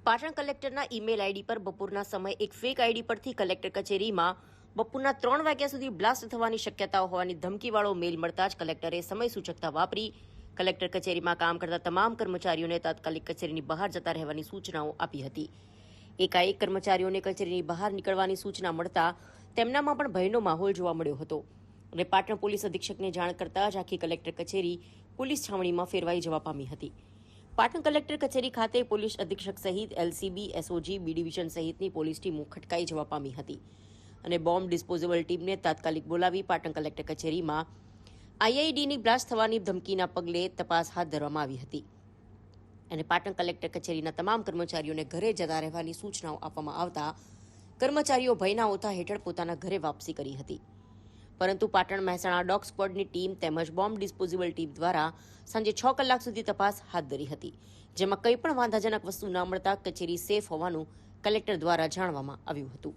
Patan કલેક્ટરના email ID પર બપોરના સમયે એક ફેક આઈડી પરથી કલેક્ટર કચેરીમાં બપોરના 3 વાગ્યા સુધી બ્લાસ્ટ થવાની શક્યતાઓ હોવાની ધમકીવાળો મેલ મળતા જ કલેક્ટરે સમય સૂચકતા વાપરી કલેક્ટર કચેરીમાં કામ કરતા તમામ કર્મચારીઓને તાત્કાલિક કચેરીની બહાર જતા રહેવાની સૂચનાઓ આપી હતી। એકાએક કર્મચારીઓને કચેરીની બહાર નીકળવાની સૂચના મળતા તેમનામાં પણ ભયનો માહોલ જોવા મળ્યો હતો અને પાટણ પોલીસ અધિક્ષકને જાણ કરતા જ આખી કલેક્ટર કચેરી પોલીસ છાવણીમાં ફેરવાઈ જવા પામી હતી। પાટણ કલેક્ટર કચેરી ખાતે પોલીસ અધિક્ષક સહિત એલસીબી, એસઓજી, બી ડિવિઝન સહિતની પોલીસ ટીમો ખટકાઈ જવા પામી હતી અને બોમ્બ ડિસ્પોઝેબલ ટીમને તાત્કાલિક બોલાવી પાટણ કલેક્ટર કચેરીમાં આઈઆઈડીની બ્લાસ્ટ થવાની ધમકીના પગલે તપાસ હાથ ધરવામાં આવી હતી અને પાટણ કલેક્ટર કચેરીના તમામ કર્મચારીઓને ઘરે જતા રહેવાની સૂચનાઓ આપવામાં આવતા કર્મચારીઓ ભયના ઓથા હેઠળ પોતાના ઘરે વાપસી કરી હતી। પરંતુ પાટણ મહેસાણા ડોગ સ્ક્વોડની ટીમ તેમજ બોમ્બ ડિસ્પોઝેબલ ટીમ દ્વારા સાંજે 6 કલાક સુધી તપાસ હાથ ધરી હતી, જેમાં કંઈ પણ વાંધાજનક વસ્તુ ન મળતા કચેરી સેફ હોવાનું કલેક્ટર દ્વારા જાણવામાં આવ્યું હતું।